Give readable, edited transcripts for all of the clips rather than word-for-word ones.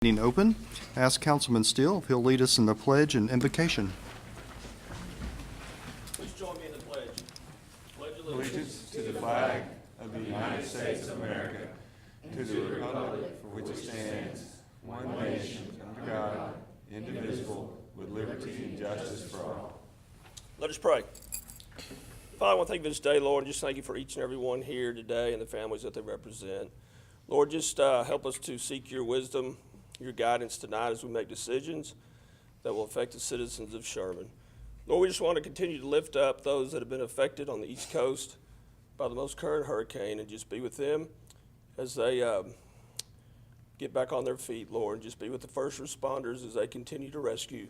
Meeting open. Ask Councilman Steele if he'll lead us in the pledge and invocation. Please join me in the pledge. Pledge Allegiance to the flag of the United States of America, to the republic for which it stands, one nation, under God, indivisible, with liberty and justice for all. Let us pray. Father, I want to thank you for this day, Lord, and just thank you for each and every one here today and the families that they represent. Lord, just help us to seek your wisdom, your guidance tonight as we make decisions that will affect the citizens of Sherman. Lord, we just want to continue to lift up those that have been affected on the East Coast by the most current hurricane and just be with them as they get back on their feet, Lord, and just be with the first responders as they continue to rescue.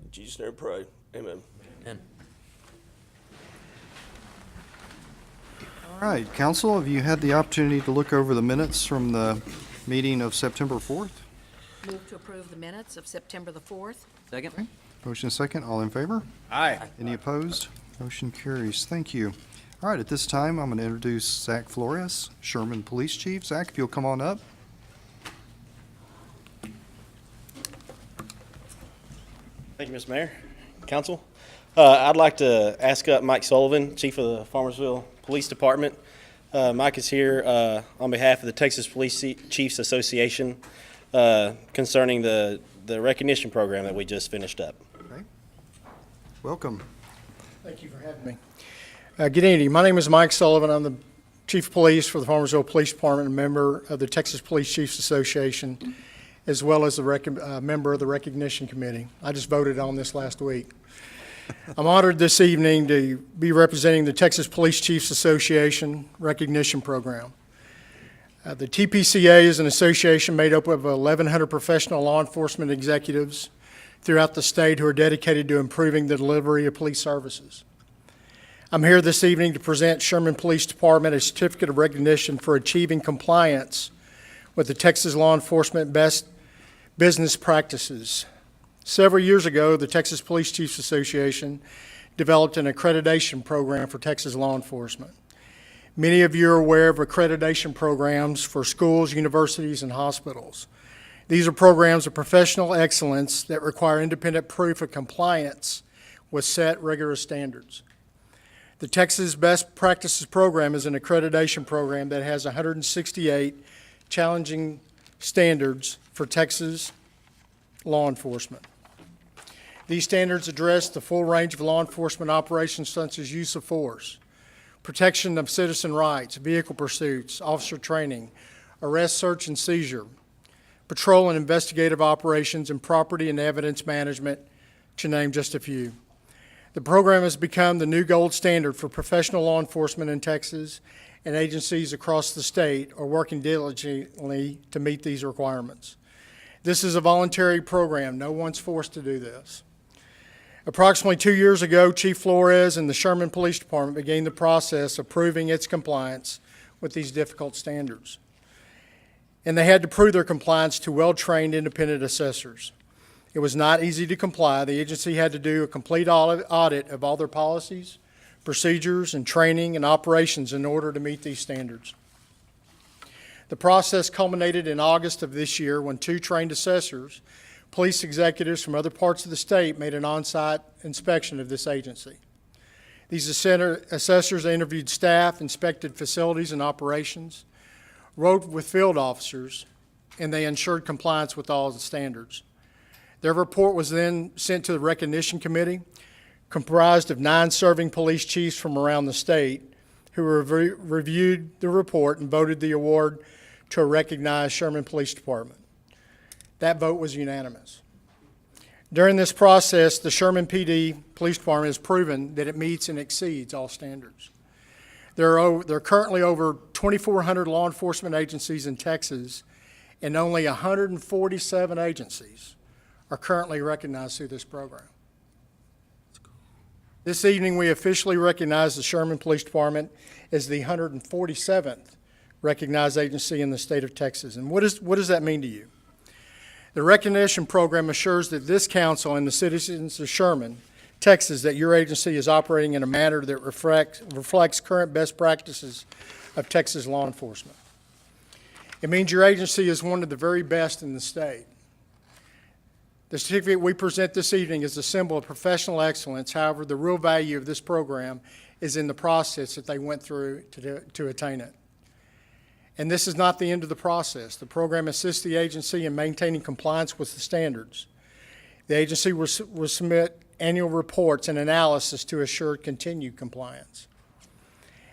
In Jesus' name we pray. Amen. Amen. All right, Council, have you had the opportunity to look over the minutes from the meeting of September 4th? Move to approve the minutes of September the 4th. Second? Motion second, all in favor? Aye. Any opposed? Motion carries. Thank you. All right, at this time, I'm going to introduce Zach Flores, Sherman Police Chief. Zach, if you'll come on up. Thank you, Mr. Mayor, Council. I'd like to ask up Mike Sullivan, Chief of the Farmersville Police Department. Mike is here on behalf of the Texas Police Chiefs Association concerning the recognition program that we just finished up. Okay. Welcome. Thank you for having me. Good evening. My name is Mike Sullivan. I'm the Chief of Police for the Farmersville Police Department, a member of the Texas Police Chiefs Association, as well as a member of the Recognition Committee. I just voted on this last week. I'm honored this evening to be representing the Texas Police Chiefs Association Recognition Program. The TPCA is an association made up of 1,100 professional law enforcement executives throughout the state who are dedicated to improving the delivery of police services. I'm here this evening to present Sherman Police Department a certificate of recognition for achieving compliance with the Texas law enforcement best business practices. Several years ago, the Texas Police Chiefs Association developed an accreditation program for Texas law enforcement. Many of you are aware of accreditation programs for schools, universities, and hospitals. These are programs of professional excellence that require independent proof of compliance with set rigorous standards. The Texas Best Practices Program is an accreditation program that has 168 challenging standards for Texas law enforcement. These standards address the full range of law enforcement operations such as use of force, protection of citizen rights, vehicle pursuits, officer training, arrest, search, and seizure, patrol and investigative operations, and property and evidence management, to name just a few. The program has become the new gold standard for professional law enforcement in Texas, and agencies across the state are working diligently to meet these requirements. This is a voluntary program. No one's forced to do this. Approximately 2 years ago, Chief Flores and the Sherman Police Department began the process of proving its compliance with these difficult standards. And they had to prove their compliance to well-trained independent assessors. It was not easy to comply. The agency had to do a complete audit of all their policies, procedures, and training and operations in order to meet these standards. The process culminated in August of this year when 2 trained assessors, police executives from other parts of the state, made an on-site inspection of this agency. These assessors interviewed staff, inspected facilities and operations, wrote with field officers, and they ensured compliance with all the standards. Their report was then sent to the Recognition Committee, comprised of 9 serving police chiefs from around the state, who reviewed the report and voted the award to a recognized Sherman Police Department. That vote was unanimous. During this process, the Sherman PD Police Department has proven that it meets and exceeds all standards. There are currently over 2,400 law enforcement agencies in Texas, and only 147 agencies are currently recognized through this program. This evening, we officially recognize the Sherman Police Department as the 147th recognized agency in the state of Texas. And what does that mean to you? The recognition program assures that this council and the citizens of Sherman, Texas, that your agency is operating in a manner that reflects current best practices of Texas law enforcement. It means your agency is one of the very best in the state. The certificate we present this evening is a symbol of professional excellence. However, the real value of this program is in the process that they went through to attain it. And this is not the end of the process. The program assists the agency in maintaining compliance with the standards. The agency will submit annual reports and analysis to assure continued compliance.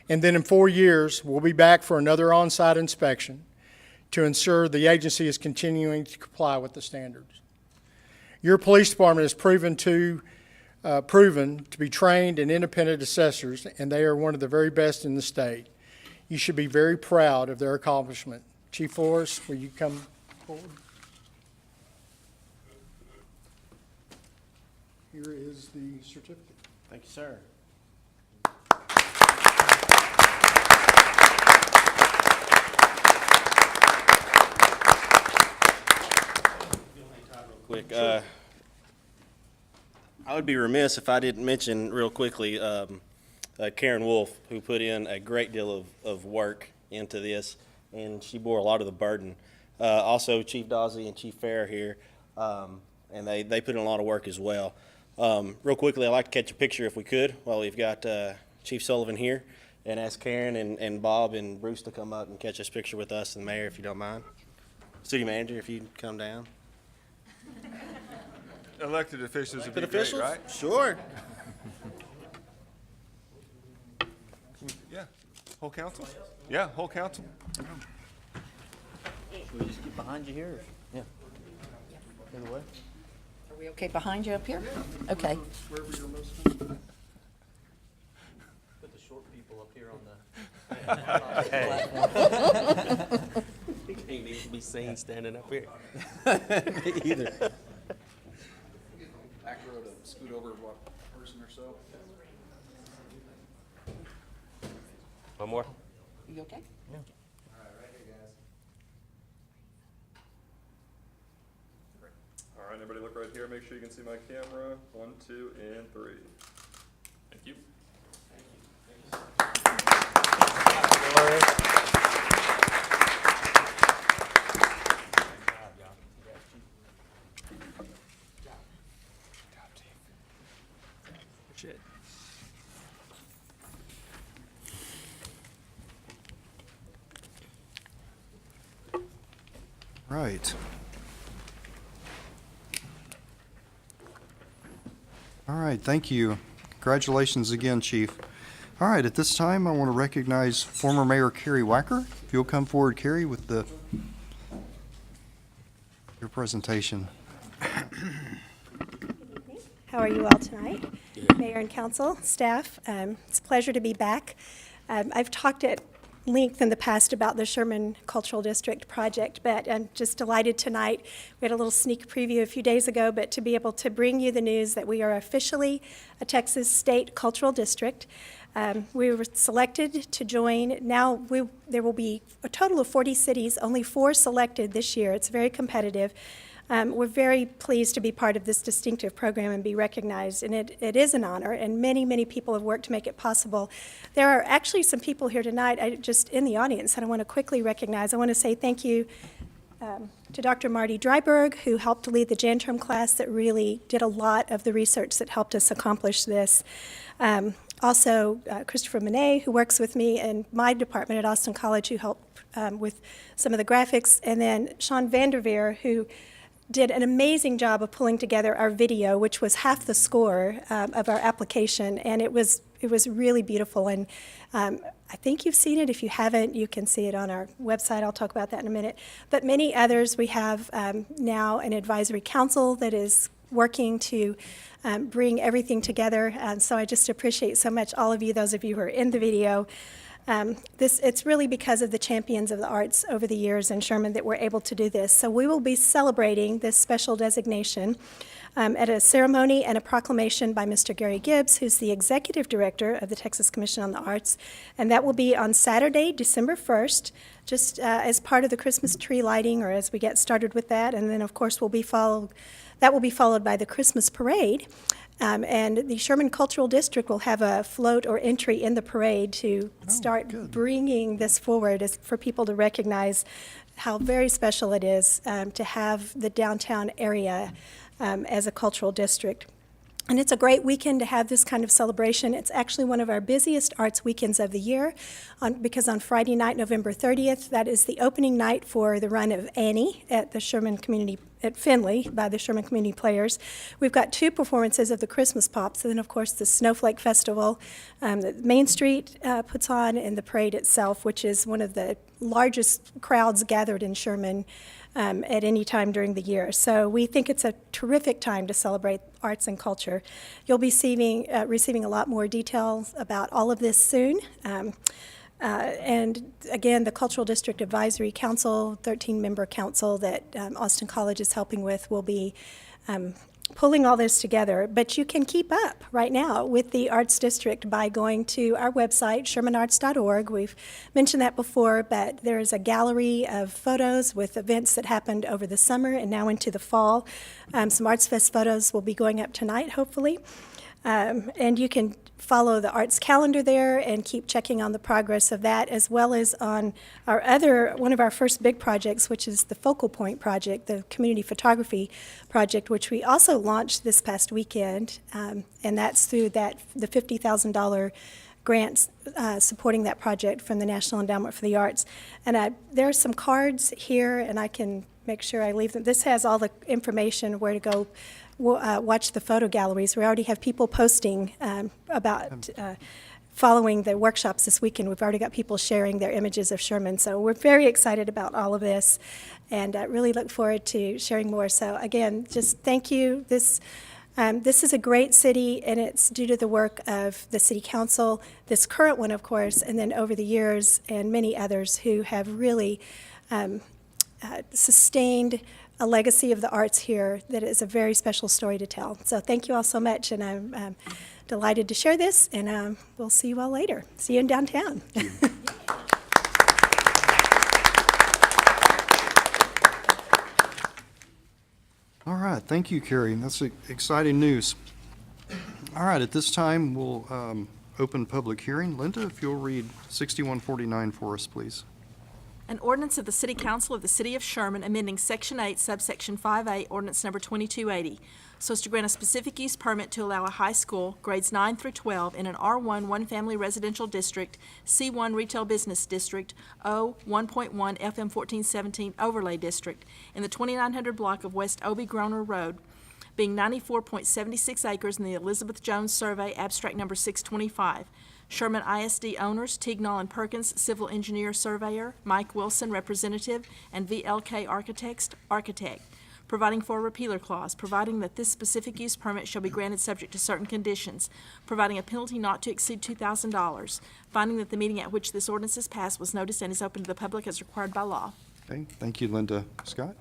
And then in 4 years, we'll be back for another on-site inspection to ensure the agency is continuing to comply with the standards. Your police department is proven to be trained and independent assessors, and they are one of the very best in the state. You should be very proud of their accomplishment. Chief Flores, will you come forward? Here is the certificate. Thank you, sir. Quick, I would be remiss if I didn't mention real quickly Karen Wolf, who put in a great deal of work into this, and she bore a lot of the burden. Also, Chief Dawsey and Chief Fair here, and they put in a lot of work as well. Real quickly, I'd like to catch a picture if we could while we've got Chief Sullivan here, and ask Karen and Bob and Bruce to come up and catch this picture with us and the mayor, if you don't mind. City manager, if you'd come down. Elected officials would be Elected great, officials? right? Sure. Yeah. Whole council? Yeah, whole council. Should we just get behind you here? Yeah. Either way. Are we okay behind you up here? Okay. Wherever you're most comfortable. Put the short people up here on the. He needs to be seen standing up here. Either. Back row to scoot over what, person or so? One more. You okay? All right, everybody look right here. Make sure you can see my camera. 1, 2, and 3. Thank you. Right. All right, thank you. Congratulations again, Chief. All right, at this time, I want to recognize former Mayor Carrie Wacker. If you'll come forward, Carrie, with your presentation. How are you all tonight? Mayor and council, staff, it's a pleasure to be back. I've talked at length in the past about the Sherman Cultural District project, but I'm just delighted tonight. We had a little sneak preview a few days ago, but to be able to bring you the news that we are officially a Texas State Cultural District. We were selected to join. Now there will be a total of 40 cities, only 4 selected this year. It's very competitive. We're very pleased to be part of this distinctive program and be recognized, and it is an honor, and many, many people have worked to make it possible. There are actually some people here tonight, just in the audience, that I want to quickly recognize. I want to say thank you to Dr. Marty Dryberg, who helped lead the Janterm class that really did a lot of the research that helped us accomplish this. Also, Christopher Monet, who works with me in my department at Austin College, who helped with some of the graphics, and then Sean Vanderveer, who did an amazing job of pulling together our video, which was half the score of our application, and it was really beautiful. And I think you've seen it. If you haven't, you can see it on our website. I'll talk about that in a minute. But many others, we have now an advisory council that is working to bring everything together. So I just appreciate so much all of you, those of you who are in the video. It's really because of the champions of the arts over the years in Sherman that we're able to do this. So we will be celebrating this special designation at a ceremony and a proclamation by Mr. Gary Gibbs, who's the executive director of the Texas Commission on the Arts, and that will be on Saturday, December 1st, just as part of the Christmas tree lighting, or as we get started with that, and then of course that will be followed by the Christmas parade. And the Sherman Cultural District will have a float or entry in the parade to start bringing this forward for people to recognize how very special it is to have the downtown area as a cultural district. And it's a great weekend to have this kind of celebration. It's actually one of our busiest arts weekends of the year because on Friday night, November 30th, that is the opening night for the run of Annie at the Sherman Community at Finley by the Sherman Community Players. We've got 2 performances of the Christmas Pops, and then, of course, the Snowflake Festival that Main Street puts on, and the parade itself, which is one of the largest crowds gathered in Sherman at any time during the year. So we think it's a terrific time to celebrate arts and culture. You'll be receiving a lot more details about all of this soon. And again, the Cultural District Advisory Council, 13-member council that Austin College is helping with, will be pulling all this together. But you can keep up right now with the Arts District by going to our website, shermanarts.org. We've mentioned that before, but there is a gallery of photos with events that happened over the summer and now into the fall. Some Arts Fest photos will be going up tonight, hopefully. And you can follow the arts calendar there and keep checking on the progress of that, as well as on one of our first big projects, which is the Focal Point Project, the community photography project, which we also launched this past weekend. And that's through the $50,000 grants supporting that project from the National Endowment for the Arts. And there are some cards here, and I can make sure I leave them. This has all the information where to go watch the photo galleries. We already have people posting about following the workshops this weekend. We've already got people sharing their images of Sherman. So we're very excited about all of this, and really look forward to sharing more. So again, just thank you. This is a great city, and it's due to the work of the City Council, this current one, of course, and then over the years, and many others who have really sustained a legacy of the arts here that is a very special story to tell. So thank you all so much, and I'm delighted to share this, and we'll see you all later. See you in downtown. All right, thank you, Carrie. That's exciting news. All right, at this time, we'll open public hearing. Linda, if you'll read 6149 for us, please. An ordinance of the City Council of the City of Sherman amending Section 8, subsection 5A, ordinance number 2280, so as to grant a specific use permit to allow a high school, grades 9 through 12, in an R1 one-family residential district, C1 retail business district, O 1.1 FM 1417 overlay district, in the 2900 block of West Obie Groner Road, being 94.76 acres in the Elizabeth Jones Survey, abstract number 625. Sherman ISD owners, Tignall and Perkins, civil engineer surveyor, Mike Wilson, representative, and VLK architect, providing for a repealer clause, providing that this specific use permit shall be granted subject to certain conditions, providing a penalty not to exceed $2,000, finding that the meeting at which this ordinance is passed was noticed and is open to the public as required by law. Okay, thank you, Linda. Scott?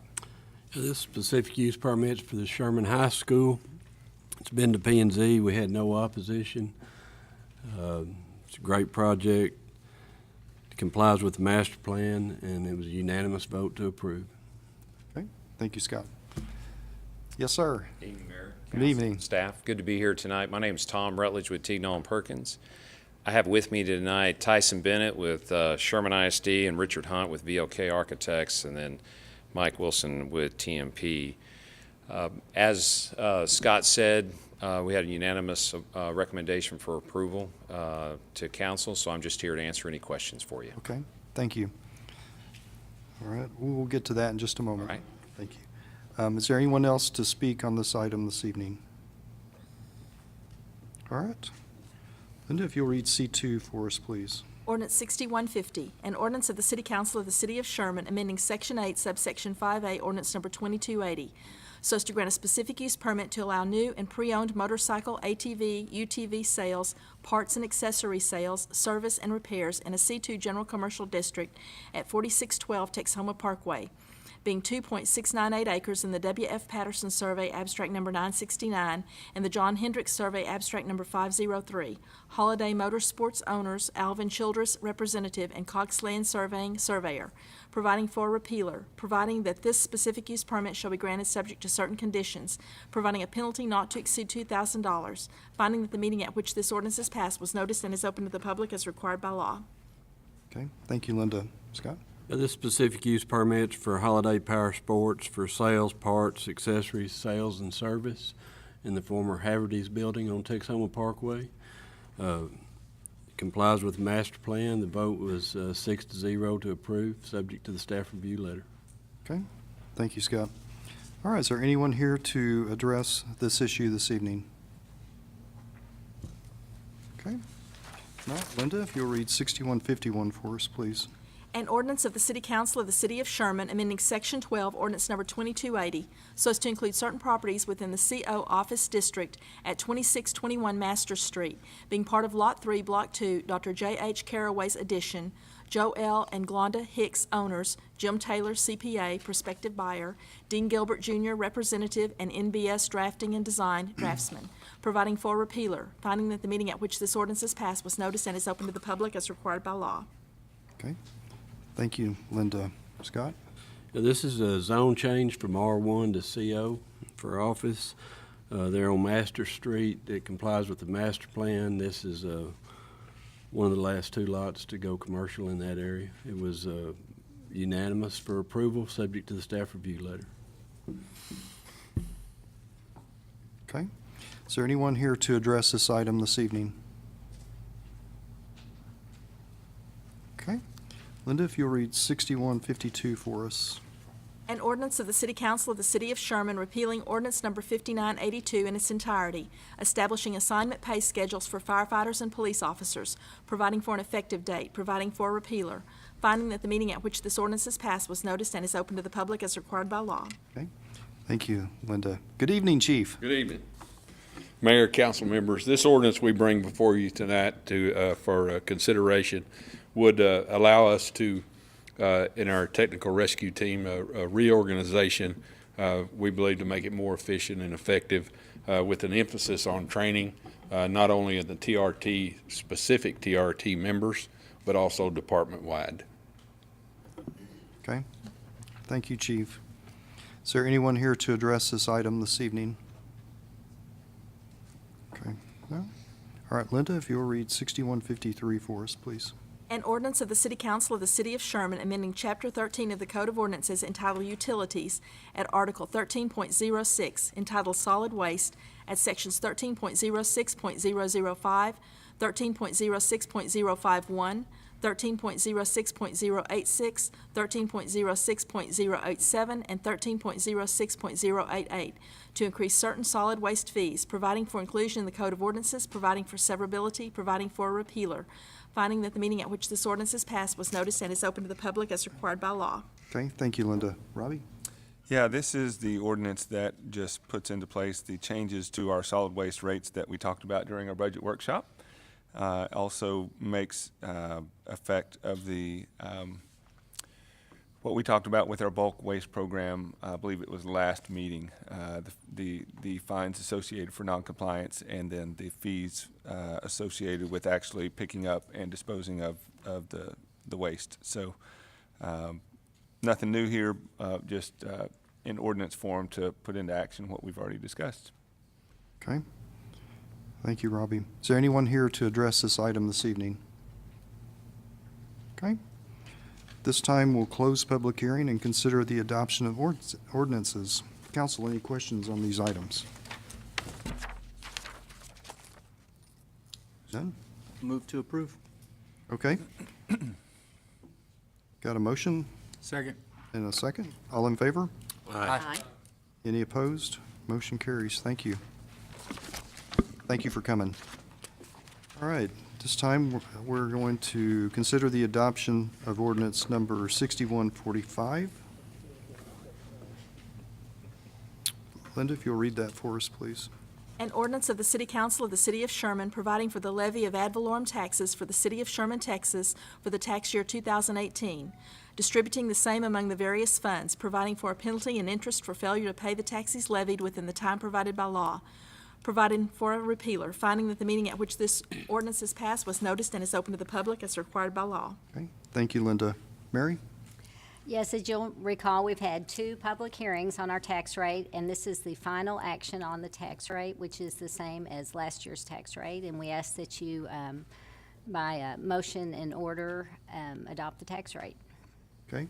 This specific use permit is for the Sherman High School. It's been to P&Z. We had no opposition. It's a great project. It complies with the master plan, and it was a unanimous vote to approve. Okay, thank you, Scott. Yes, sir. Good evening, Mayor. Good Council, evening. Staff. Good to be here tonight. My name is Tom Rutledge with Tignall and Perkins. I have with me tonight Tyson Bennett with Sherman ISD and Richard Hunt with VLK Architects, and then Mike Wilson with TMP. As Scott said, we had a unanimous recommendation for approval to council, so I'm just here to answer any questions for you. Okay, thank you. All right, we'll get to that in just a moment. All right. Thank you. Is there anyone else to speak on this item this evening? All right. Linda, if you'll read C2 for us, please. Ordinance 6150, an ordinance of the City Council of the City of Sherman amending Section 8, subsection 5A, ordinance number 2280, so as to grant a specific use permit to allow new and pre-owned motorcycle, ATV, UTV sales, parts and accessory sales, service and repairs in a C2 general commercial district at 4612 Texoma Parkway, being 2.698 acres in the W.F. Patterson Survey, abstract number 969, and the John Hendricks Survey, abstract number 503. Holiday Motorsports owners, Alvin Childress, representative, and Cox Land Surveying, surveyor, providing for a repealer, providing that this specific use permit shall be granted subject to certain conditions, providing a penalty not to exceed $2,000, finding that the meeting at which this ordinance is passed was noticed and is open to the public as required by law. Okay, thank you, Linda. Scott? This specific use permits for Holiday Power Sports for sales, parts, accessories, sales, and service in the former Haverty's building on Texoma Parkway. Complies with the master plan. The vote was 6-0 to approve, subject to the staff review letter. Okay, thank you, Scott. All right, is there anyone here to address this issue this evening? Okay. No, Linda, if you'll read 6151 for us, please. An ordinance of the City Council of the City of Sherman amending Section 12, Ordinance Number 2280, so as to include certain properties within the CO Office District at 2621 Master Street, being part of Lot 3, Block 2, Dr. J.H. Caraway's addition, Joe L. and Glonda Hicks owners, Jim Taylor, CPA, prospective buyer, Dean Gilbert Jr., representative, and NBS Drafting and Design, draftsman, providing for a repealer, finding that the meeting at which this ordinance is passed was noticed and is open to the public as required by law. Okay, thank you, Linda. Scott? Now, this is a zone change from R1 to CO for office. They're on Master Street. It complies with the master plan. This is one of the last two lots to go commercial in that area. It was unanimous for approval, subject to the staff review letter. Okay. Is there anyone here to address this item this evening? Okay. Linda, if you'll read 6152 for us. An ordinance of the City Council of the City of Sherman repealing Ordinance Number 5982 in its entirety, establishing assignment pay schedules for firefighters and police officers, providing for an effective date, providing for a repealer, finding that the meeting at which this ordinance is passed was noticed and is open to the public as required by law. Okay. Thank you, Linda. Good evening, Chief. Good evening. Mayor, council members, this ordinance we bring before you tonight for consideration would allow us to, in our technical rescue team, a reorganization, we believe, to make it more efficient and effective, with an emphasis on training, not only of the TRT, specific TRT members, but also department-wide. Okay. Thank you, Chief. Is there anyone here to address this item this evening? Okay. No? All right, Linda, if you'll read 6153 for us, please. An ordinance of the City Council of the City of Sherman amending Chapter 13 of the Code of Ordinances entitled Utilities at Article 13.06 entitled Solid Waste at Sections 13.06.005, 13.06.051, 13.06.086, 13.06.087, and 13.06.088 to increase certain solid waste fees, providing for inclusion in the Code of Ordinances, providing for severability, providing for a repealer, finding that the meeting at which this ordinance is passed was noticed and is open to the public as required by law. Okay, thank you, Linda. Robbie? Yeah, this is the ordinance that just puts into place the changes to our solid waste rates that we talked about during our budget workshop. Also makes effect of the what we talked about with our bulk waste program. I believe it was last meeting. The fines associated for noncompliance, and then the fees associated with actually picking up and disposing of the waste. So nothing new here. Just in ordinance form to put into action what we've already discussed. Okay. Thank you, Robbie. Is there anyone here to address this item this evening? Okay. This time, we'll close public hearing and consider the adoption of ordinances. Council, any questions on these items? None? Move to approve. Okay. Got a motion Second. and a second? All in favor? Aye. Any opposed? Motion carries. Thank you. Thank you for coming. All right, this time we're going to consider the adoption of ordinance number 6145. Linda, if you'll read that for us, please. An ordinance of the City Council of the City of Sherman providing for the levy of ad valorem taxes for the City of Sherman, Texas for the tax year 2018, distributing the same among the various funds, providing for a penalty and interest for failure to pay the taxes levied within the time provided by law, providing for a repealer, finding that the meeting at which this ordinance is passed was noticed and is open to the public as required by law. Okay, thank you, Linda. Mary? Yes, as you'll recall, we've had 2 public hearings on our tax rate, and this is the final action on the tax rate, which is the same as last year's tax rate. And we ask that you, by motion and order, adopt the tax rate. Okay,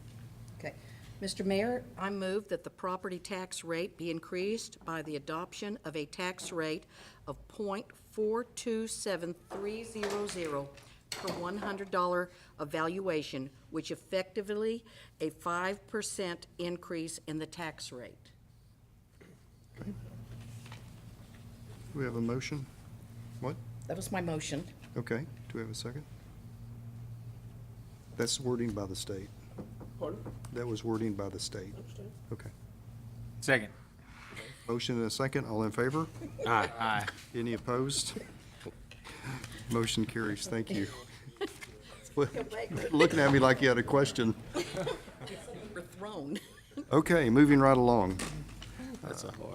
Okay. Mr. Mayor, I move that the property tax rate be increased by the adoption of a tax rate of .427300 per $100 evaluation, which effectively a 5% increase in the tax rate. do we have a motion? What? That was my motion. Okay, do we have a second? That's wording by the state. Pardon? That was wording by the state. Okay. Second. Motion and a second, all in favor? Aye. Aye. Any opposed? Motion carries, thank you. Looking at me like you had a question. Overthrown. Okay, moving right along.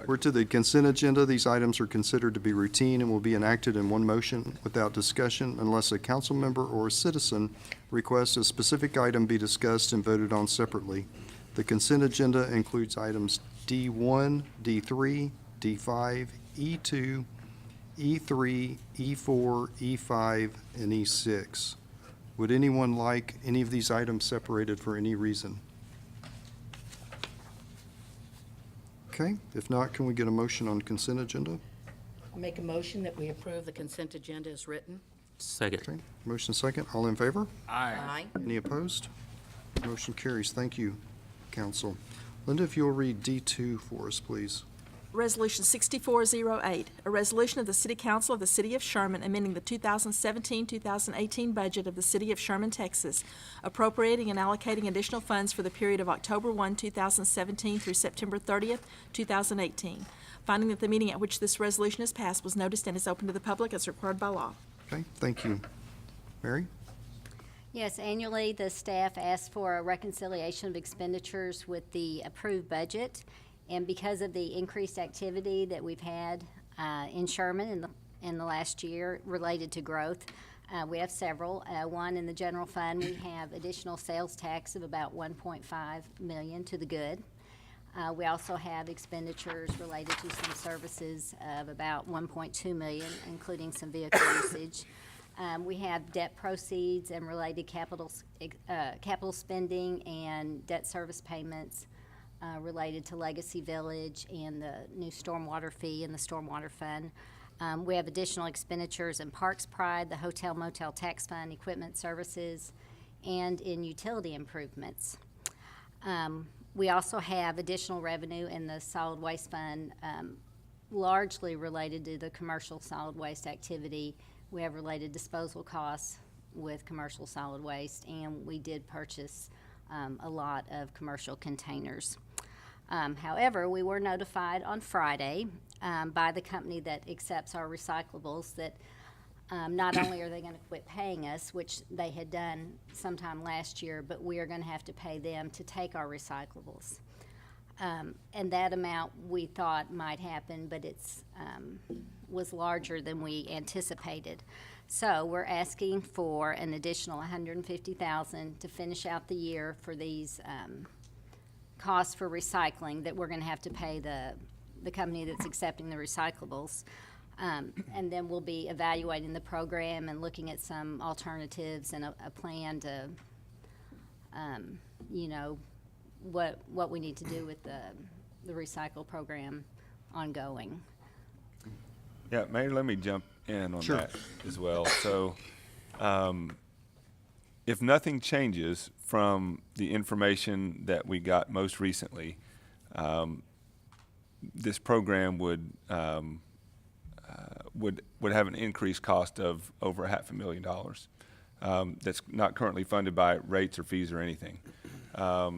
We're to the consent agenda. These items are considered to be routine and will be enacted in one motion without discussion unless a council member or a citizen requests a specific item be discussed and voted on separately. The consent agenda includes items D1, D3, D5, E2, E3, E4, E5, and E6. Would anyone like any of these items separated for any reason? Okay, if not, can we get a motion on consent agenda? I'll make a motion that we approve the consent agenda as written. Second. Okay, motion second, all in favor? Aye. Any opposed? Motion carries. Thank you, council. Linda, if you'll read D2 for us, please. Resolution 6408, a resolution of the City Council of the City of Sherman amending the 2017-2018 budget of the City of Sherman, Texas, appropriating and allocating additional funds for the period of October 1, 2017 through September 30th, 2018. Finding that the meeting at which this resolution is passed was noticed and is open to the public as required by law. Okay, thank you. Mary? Yes, annually, the staff asks for a reconciliation of expenditures with the approved budget. And because of the increased activity that we've had in Sherman in the last year related to growth, we have several. One, in the general fund, we have additional sales tax of about $1.5 million to the good. We also have expenditures related to some services of about $1.2 million, including some vehicle usage. We have debt proceeds and related capital spending and debt service payments related to Legacy Village and the new stormwater fee and the stormwater fund. We have additional expenditures in Parks Pride, the Hotel Motel Tax Fund, equipment services, and in utility improvements. We also have additional revenue in the solid waste fund, largely related to the commercial solid waste activity. We have related disposal costs with commercial solid waste, and we did purchase a lot of commercial containers. However, we were notified on Friday by the company that accepts our recyclables that not only are they going to quit paying us, which they had done sometime last year, but we are going to have to pay them to take our recyclables. And that amount we thought might happen, but it's was larger than we anticipated. So we're asking for an additional $150,000 to finish out the year for these costs for recycling that we're going to have to pay the company that's accepting the recyclables. And then we'll be evaluating the program and looking at some alternatives and a plan to, you know, what we need to do with the recycle program ongoing. Yeah, Mayor, let me jump in on Sure. that as well. So, if nothing changes from the information that we got most recently, this program would have an increased cost of over $500,000. That's not currently funded by rates or fees or anything.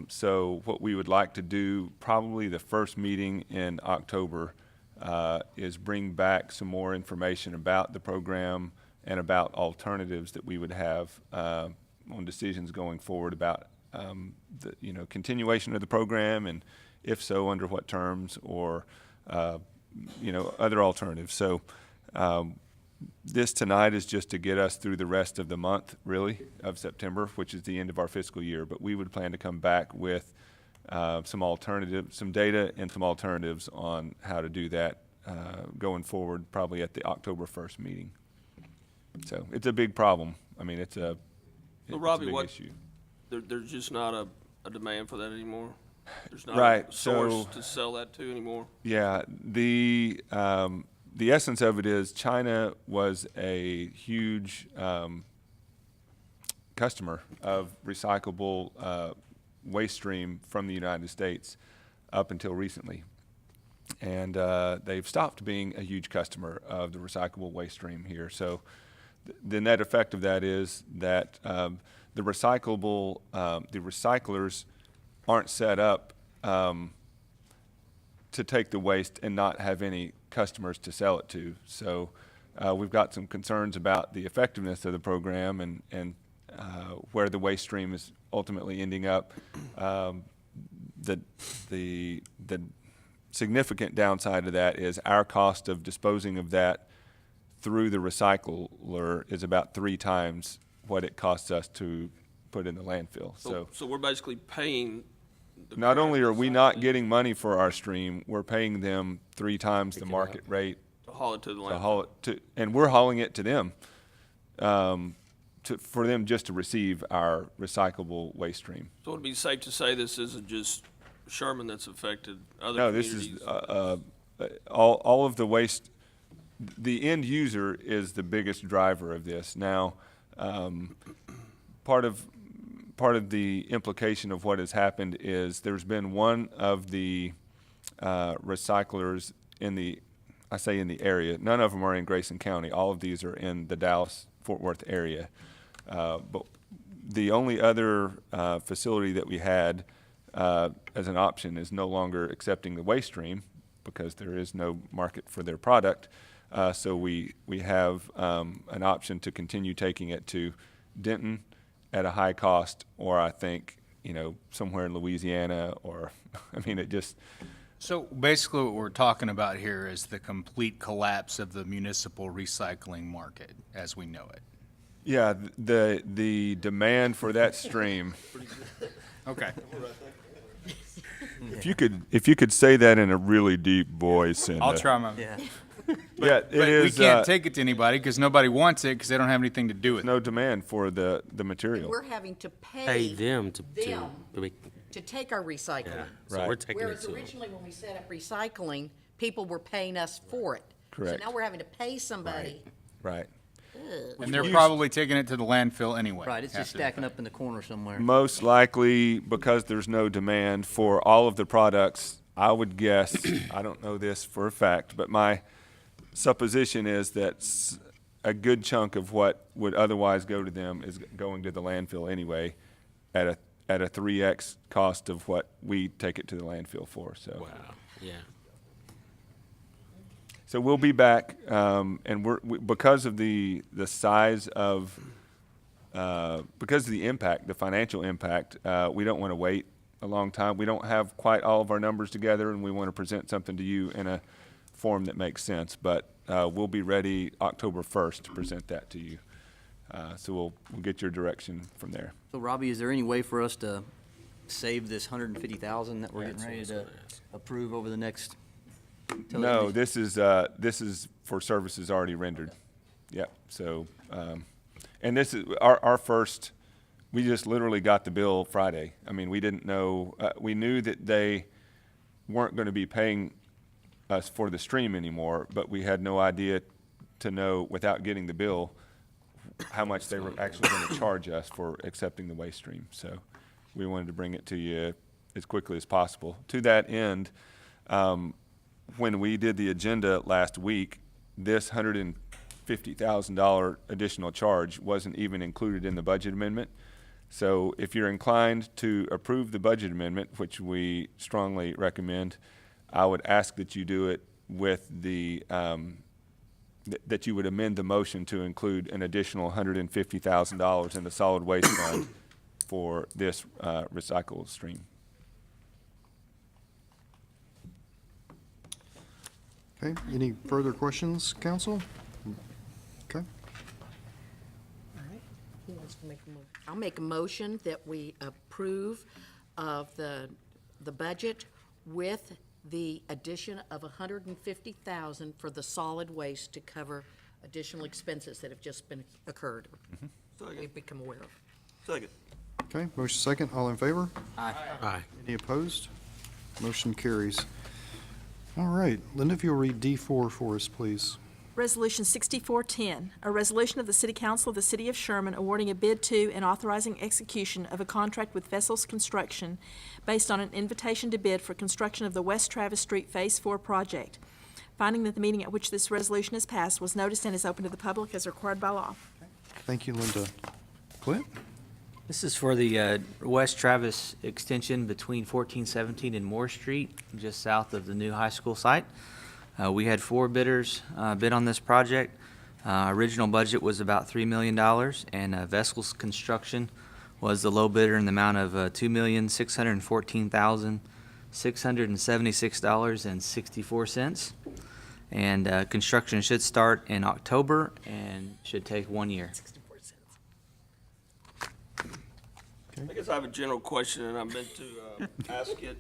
So what we would like to do, probably the first meeting in October, is bring back some more information about the program and about alternatives that we would have on decisions going forward about the continuation of the program, and if so, under what terms, or other alternatives. So this tonight is just to get us through the rest of the month, really, of September, which is the end of our fiscal year. But we would plan to come back with some data and some alternatives on how to do that going forward, probably at the October 1st meeting. So it's a big problem. I mean, it's a Robbie, big what- issue. There's just not a demand for that anymore? There's not Right, a source so- to sell that to anymore? Yeah, the essence of it is China was a huge customer of recyclable waste stream from the United States up until recently. And they've stopped being a huge customer of the recyclable waste stream here. So the net effect of that is that the recyclers aren't set up to take the waste and not have any customers to sell it to. So we've got some concerns about the effectiveness of the program and where the waste stream is ultimately ending up. The significant downside of that is our cost of disposing of that through the recycler is about 3 times what it costs us to put in the landfill. So So we're basically paying the not current only are we not recycling getting money for our stream, we're paying them 3 times the Pick it market up. rate to haul it to the to landfill. haul it to, and we're hauling it to them, for them just to receive our recyclable waste stream. So it'd be safe to say this isn't just Sherman that's affected, other No, this communities? is, all of the waste, the end user is the biggest driver of this. Now, part of the implication of what has happened is there's been one of the recyclers in the, I say in the area, none of them are in Grayson County. All of these are in the Dallas-Fort Worth area. But the only other facility that we had as an option is no longer accepting the waste stream because there is no market for their product. So we have an option to continue taking it to Denton at a high cost, or I think, somewhere in Louisiana, or, I mean, it just, So basically what we're talking about here is the complete collapse of the municipal recycling market as we know it. yeah, the demand for that stream. Okay. If you could say that in a really deep voice, and I'll try my. Yeah. yeah, it But is. we can't take it to anybody because nobody wants it because they don't have anything to do with it. no demand for the material. We're having to Pay pay them to to take our recycling. yeah. So Right. we're taking it Whereas to them. originally when we set up recycling, people were paying us for it. Correct. So now we're having to pay somebody. Right. And they're probably taking it to the landfill anyway. Right, it's just after the stacking fact. up in the corner somewhere. Most likely, because there's no demand for all of the products, I would guess, I don't know this for a fact, but my supposition is that a good chunk of what would otherwise go to them is going to the landfill anyway at a 3x cost of what we take it to the landfill for, so. Wow, yeah. So we'll be back, and because of the size of, because of the impact, the financial impact, we don't want to wait a long time. We don't have quite all of our numbers together, and we want to present something to you in a form that makes sense. But we'll be ready October 1st to present that to you. So we'll get your direction from there. So Robbie, is there any way for us to save this $150,000 that we're getting ready to approve over the next? till the No, end? this is for services already rendered. Yep, so, and this is our first, we just literally got the bill Friday. I mean, we didn't know, we knew that they weren't gonna be paying us for the stream anymore, but we had no idea to know, without getting the bill, how much they were actually gonna charge us for accepting the waste stream. So we wanted to bring it to you as quickly as possible. To that end, when we did the agenda last week, this $150,000 additional charge wasn't even included in the budget amendment. So if you're inclined to approve the budget amendment, which we strongly recommend, I would ask that you do it with the, that you would amend the motion to include an additional $150,000 in the solid waste fund for this recycle stream. Okay, any further questions, council? Okay, Who wants to make a motion? I'll make a motion that we approve of the budget with the addition of $150,000 for the solid waste to cover additional expenses that have just been occurred. We've become aware of. Second. Okay, motion second. All in favor? Aye. Any opposed? Motion carries. All right, Linda, if you'll read D4 for us, please. Resolution 6410, a resolution of the City Council of the City of Sherman awarding a bid to and authorizing execution of a contract with Vessels Construction based on an invitation to bid for construction of the West Travis Street Phase 4 project. Finding that the meeting at which this resolution is passed was noticed and is open to the public as required by law. Thank you, Linda. Clint? This is for the West Travis extension between 1417 and Moore Street, just south of the new high school site. We had 4 bidders bid on this project. Original budget was about $3 million, and Vessels Construction was the low bidder in the amount of $2,614,676.64. And construction should start in October and should take 1 year. I guess I have a general question, and I meant to ask it.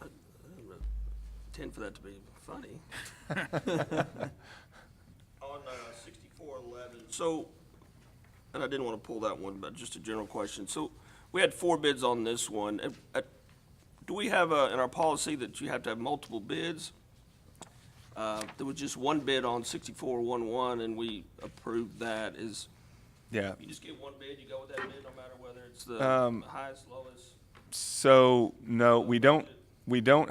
I intend for that to be funny. On 6411, so, and I didn't want to pull that one, but just a general question. So we had 4 bids on this one. Do we have in our policy that you have to have multiple bids? There was just 1 bid on 6411, and we approved that. Yeah. You just get 1 bid, you go with that bid, no matter whether it's the highest, lowest? So, no, we don't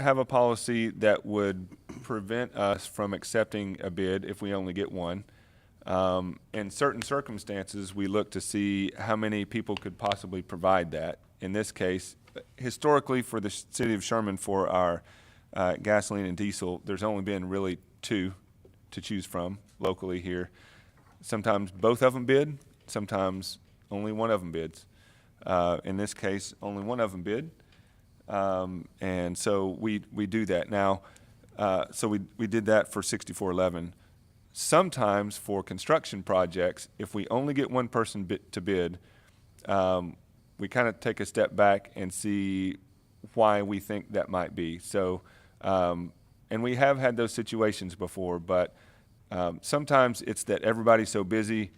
have a policy that would prevent us from accepting a bid if we only get 1. In certain circumstances, we look to see how many people could possibly provide that. In this case, historically, for the city of Sherman, for our gasoline and diesel, there's only been really 2 to choose from locally here. Sometimes both of them bid, sometimes only one of them bids. In this case, only one of them bid. And so we do that. Now, so we did that for 6411. Sometimes for construction projects, if we only get one person to bid, we kind of take a step back and see why we think that might be. So, and we have had those situations before, but sometimes it's that everybody's so busy,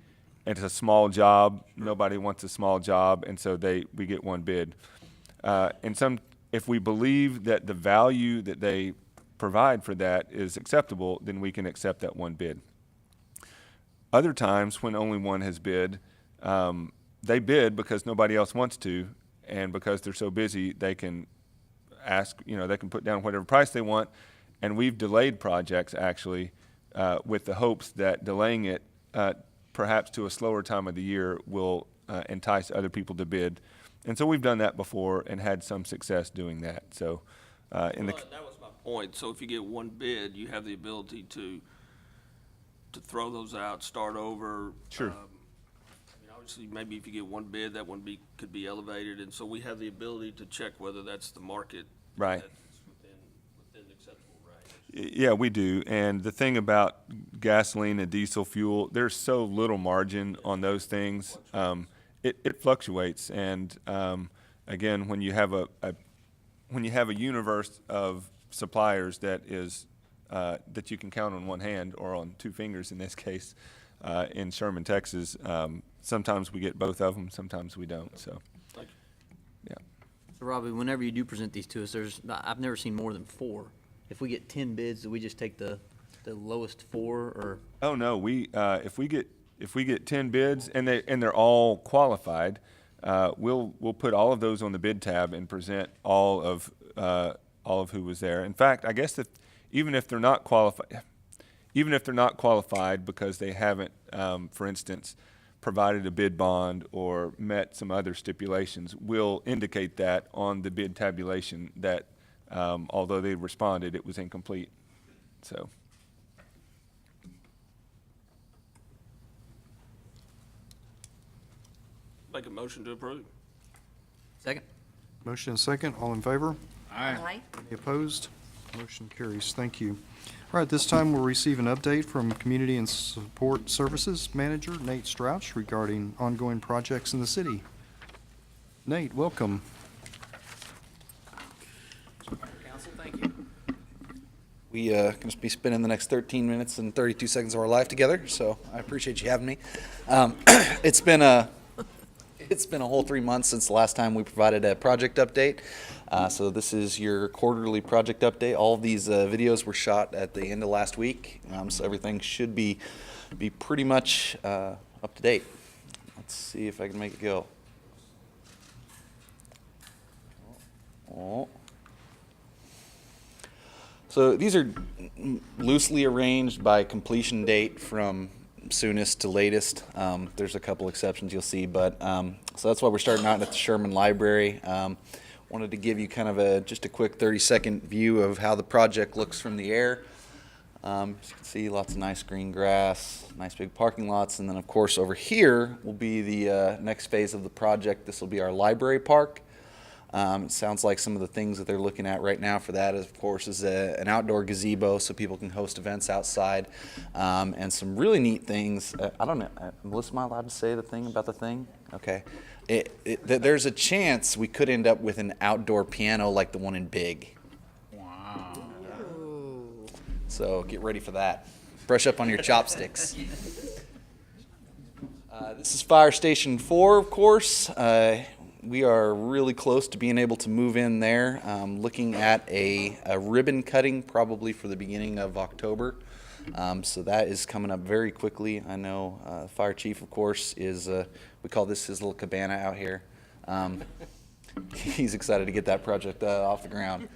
and it's a small job. Nobody wants a small job, and so we get 1 bid. And if we believe that the value that they provide for that is acceptable, then we can accept that 1 bid. Other times, when only 1 has bid, they bid because nobody else wants to, and because they're so busy, they can ask, they can put down whatever price they want. And we've delayed projects, actually, with the hopes that delaying it perhaps to a slower time of the year will entice other people to bid. And so we've done that before and had some success doing that. So, that was my point. So if you get 1 bid, you have the ability to throw those out, start over. Sure. Obviously, maybe if you get 1 bid, that one could be elevated, and so we have the ability to check whether that's the market. Right. That's within acceptable range. Yeah, we do. And the thing about gasoline and diesel fuel, there's so little margin on those things. It fluctuates. And again, when you have a universe of suppliers that is that you can count on one hand, or on 2 fingers in this case, in Sherman, Texas, sometimes we get both of them, sometimes we don't. So, yeah. So Robbie, whenever you do present these to us, I've never seen more than 4. If we get 10 bids, do we just take the lowest 4, or? Oh no, if we get 10 bids and they're all qualified, we'll put all of those on the bid tab and present all of who was there. In fact, I guess that even if they're not qualified because they haven't, for instance, provided a bid bond or met some other stipulations, we'll indicate that on the bid tabulation that although they responded, it was incomplete. So. Make a motion to approve. Second. Motion and second. All in favor? Aye. Any opposed? Motion carries. Thank you. All right, this time we'll receive an update from Community and Support Services Manager Nate Strouch regarding ongoing projects in the city. Nate, welcome. Council, thank you. We going to be spending the next 13 minutes and 32 seconds of our life together, so I appreciate you having me. It's been It's been a whole 3 months since the last time we provided a project update. So this is your quarterly project update. All of these videos were shot at the end of last week, so everything should be pretty much up to date. Let's see if I can make it go. Oh. So these are loosely arranged by completion date from soonest to latest. There's a couple exceptions you'll see, but so that's why we're starting out at the Sherman Library. Wanted to give you kind of just a quick 30-second view of how the project looks from the air. As you can see, lots of nice green grass, nice big parking lots, and then of course over here will be the next phase of the project. This will be our library park. It sounds like some of the things that they're looking at right now for that, of course, is an outdoor gazebo so people can host events outside, and some really neat things. I don't know, Melissa, am I allowed to say the thing about the thing? Okay. There's a chance we could end up with an outdoor piano like the one in Big. Wow. So get ready for that. Brush up on your chopsticks. This is Fire Station 4, of course. We are really close to being able to move in there. Looking at a ribbon cutting probably for the beginning of October. So that is coming up very quickly. I know the fire chief, of course, is, we call this his little cabana out here. He's excited to get that project off the ground.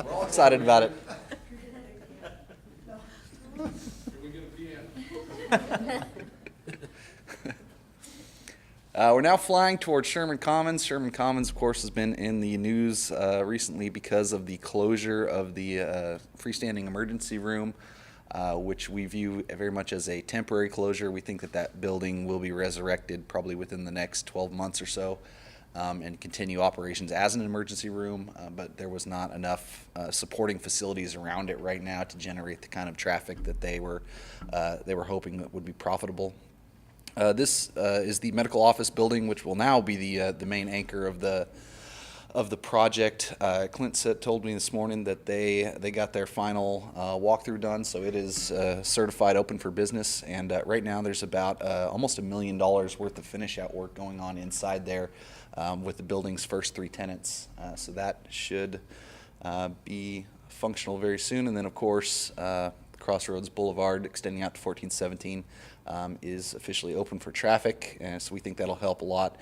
We're all excited about it. We're now flying towards Sherman Commons. Sherman Commons, of course, has been in the news recently because of the closure of the freestanding emergency room, which we view very much as a temporary closure. We think that that building will be resurrected probably within the next 12 months or so. And continue operations as an emergency room, but there was not enough supporting facilities around it right now to generate the kind of traffic that they were hoping that would be profitable. This is the medical office building, which will now be the main anchor of the project. Clint told me this morning that they got their final walkthrough done, so it is certified open for business. And right now there's about almost $1 million worth of finish out work going on inside there with the building's first 3 tenants. So that should be functional very soon. And then of course Crossroads Boulevard extending out to 1417 is officially open for traffic. And so we think that'll help a lot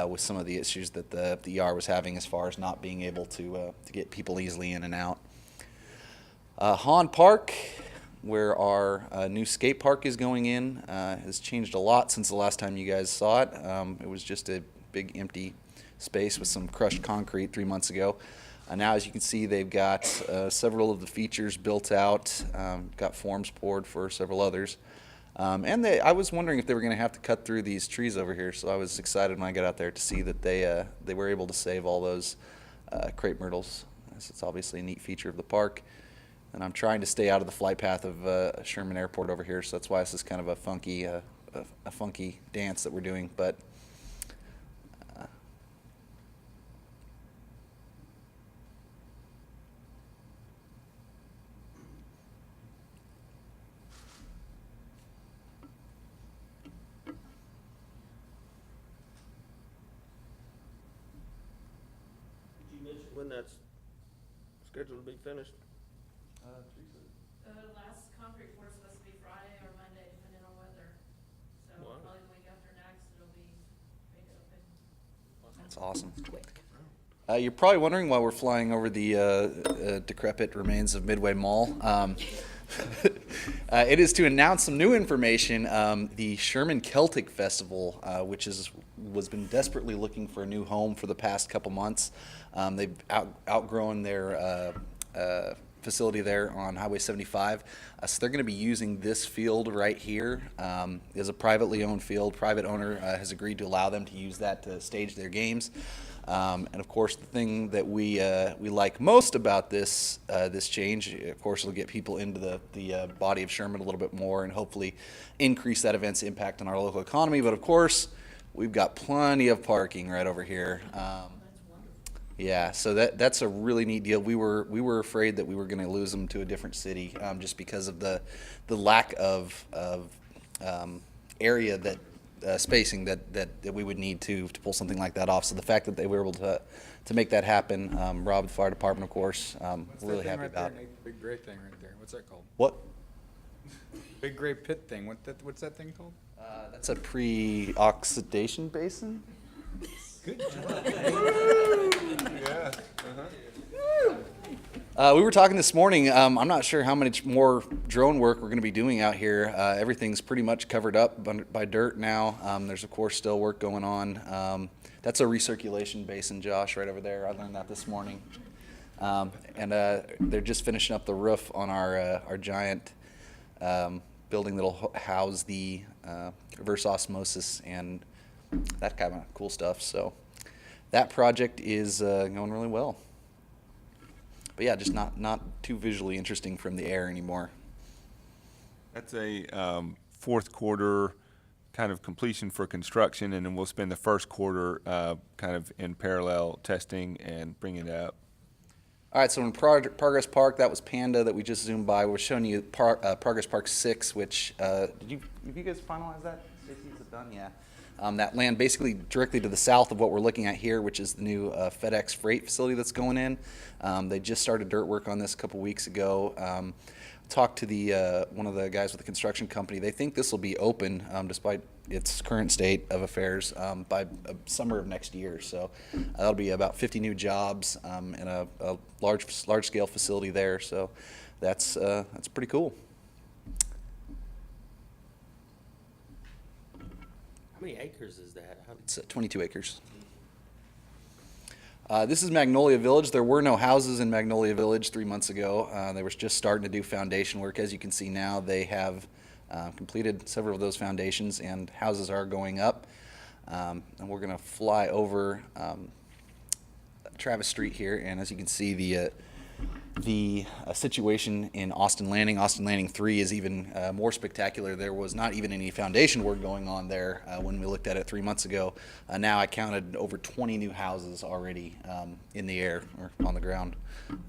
with some of the issues that the ER was having as far as not being able to get people easily in and out. Hahn Park, where our new skate park is going in, has changed a lot since the last time you guys saw it. It was just a big empty space with some crushed concrete 3 months ago. Now, as you can see, they've got several of the features built out, got forms poured for several others. And I was wondering if they were going to have to cut through these trees over here, so I was excited when I got out there to see that they were able to save all those crepe myrtles. It's obviously a neat feature of the park. And I'm trying to stay out of the flight path of Sherman Airport over here, so that's why this is kind of a funky dance that we're doing. But When that's scheduled to be finished? The last concrete pour is supposed to be Friday or Monday, depending on weather. So Wow. probably the week after next, it'll be open. that's awesome. You're probably wondering why we're flying over the decrepit remains of Midway Mall. It is to announce some new information. The Sherman Celtic Festival, which was been desperately looking for a new home for the past couple months. They've outgrown their facility there on Highway 75. So they're going to be using this field right here. It's a privately owned field. Private owner has agreed to allow them to use that to stage their games. And of course, the thing that we like most about this change, of course, it'll get people into the body of Sherman a little bit more and hopefully increase that event's impact on our local economy. But of course, we've got plenty of parking right over here. Yeah, so that's a really neat deal. We were afraid that we were going to lose them to a different city, just because of the lack of area that spacing that we would need to pull something like that off. So the fact that they were able to make that happen, Rob, the fire department, of course, we're really happy about. Big gray thing right there. What's that called? What? Big gray pit thing. What's that thing called? That's a pre-oxidation basin. Good job. Yeah. We were talking this morning. I'm not sure how much more drone work we're going to be doing out here. Everything's pretty much covered up by dirt now. There's of course still work going on. That's a recirculation basin, Josh, right over there. I learned that this morning. And they're just finishing up the roof on our giant building that'll house the reverse osmosis and that kind of cool stuff. So that project is going really well. But yeah, just not too visually interesting from the air anymore. That's a fourth quarter kind of completion for construction, and then we'll spend the first quarter kind of in parallel testing and bringing it up. All right, so in Progress Park, that was Panda that we just zoomed by. We're showing you Progress Park 6, which, have you guys finalized that? Is it done? Yeah. That land basically directly to the south of what we're looking at here, which is the new FedEx freight facility that's going in. They just started dirt work on this a couple weeks ago. Talked to the one of the guys with the construction company. They think this will be open, despite its current state of affairs, by summer of next year. So that'll be about 50 new jobs and a large scale facility there. So that's pretty cool. How many acres is that? It's 22 acres. This is Magnolia Village. There were no houses in Magnolia Village 3 months ago. They were just starting to do foundation work. As you can see now, they have completed several of those foundations, and houses are going up. And we're going to fly over Travis Street here, and as you can see, the situation in Austin Landing 3 is even more spectacular. There was not even any foundation work going on there when we looked at it 3 months ago. Now I counted over 20 new houses already in the air, or on the ground,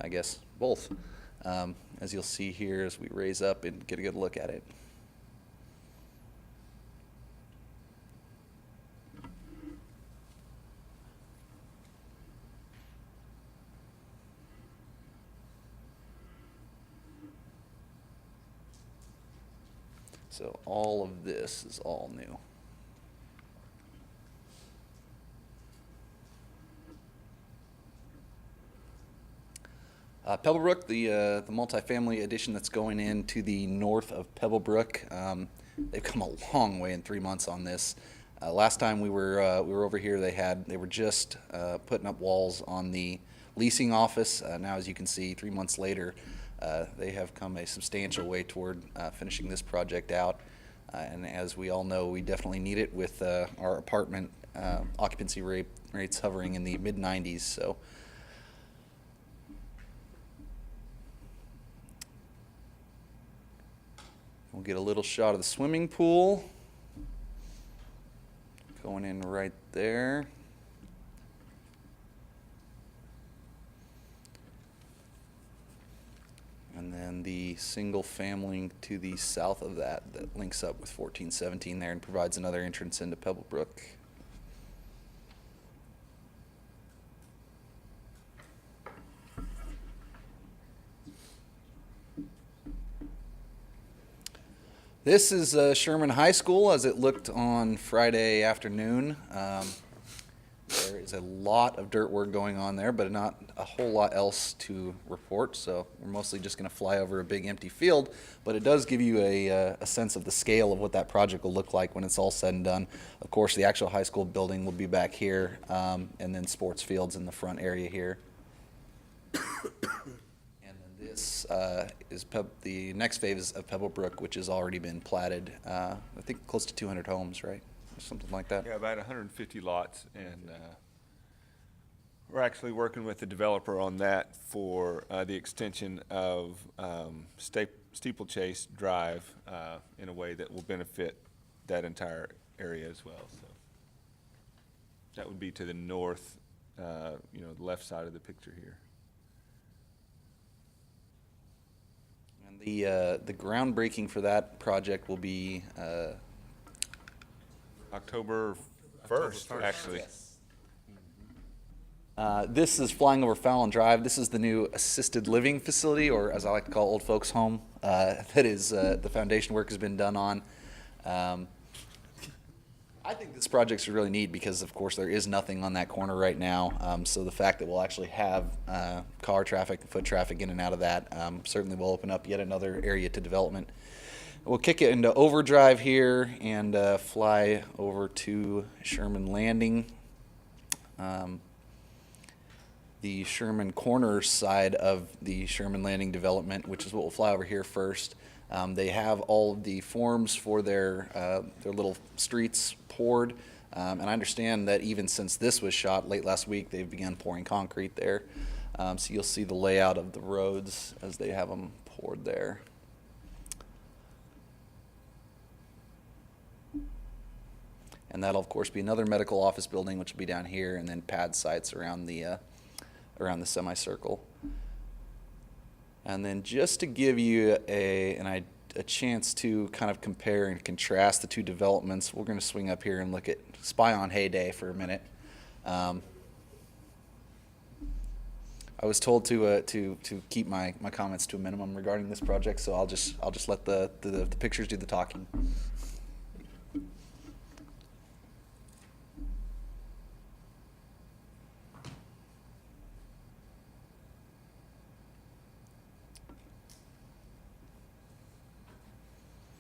I guess, both. As you'll see here as we raise up and get a good look at it. So all of this is all new. Pebblebrook, the multifamily addition that's going in to the north of Pebblebrook, they've come a long way in 3 months on this. Last time we were over here, they were just putting up walls on the leasing office. Now, as you can see, 3 months later, they have come a substantial way toward finishing this project out. And as we all know, we definitely need it with our apartment occupancy rates hovering in the mid-90s. So we'll get a little shot of the swimming pool going in right there. And then the single family to the south of that links up with 1417 there and provides another entrance into Pebblebrook. This is Sherman High School as it looked on Friday afternoon. There is a lot of dirt work going on there, but not a whole lot else to report, so we're mostly just going to fly over a big empty field, but it does give you a sense of the scale of what that project will look like when it's all said and done. Of course, the actual high school building will be back here, and then sports fields in the front area here. And then this is the next phase of Pebblebrook, which has already been platted, I think close to 200 homes, right? Something like that. Yeah, about 150 lots, and we're actually working with the developer on that for the extension of Steeplechase Drive in a way that will benefit that entire area as well. So that would be to the north you know, the left side of the picture here. And the groundbreaking for that project will be October 1st, actually. This is flying over Fallon Drive. This is the new assisted living facility, or as I like to call old folks home, that is the foundation work has been done on. I think this project's really neat because, of course, there is nothing on that corner right now. So the fact that we'll actually have car traffic and foot traffic in and out of that certainly will open up yet another area to development. We'll kick it into overdrive here and fly over to Sherman Landing. The Sherman Corner side of the Sherman Landing development, which is what we'll fly over here first. They have all of the forms for their little streets poured, and I understand that even since this was shot late last week, they've begun pouring concrete there. So you'll see the layout of the roads as they have them poured there. And that'll, of course, be another medical office building, which will be down here, and then pad sites around the semicircle. And then just to give you a chance to kind of compare and contrast the two developments, we're going to swing up here and look at spy on Heyday for a minute. I was told to keep my comments to a minimum regarding this project, so I'll just let the pictures do the talking.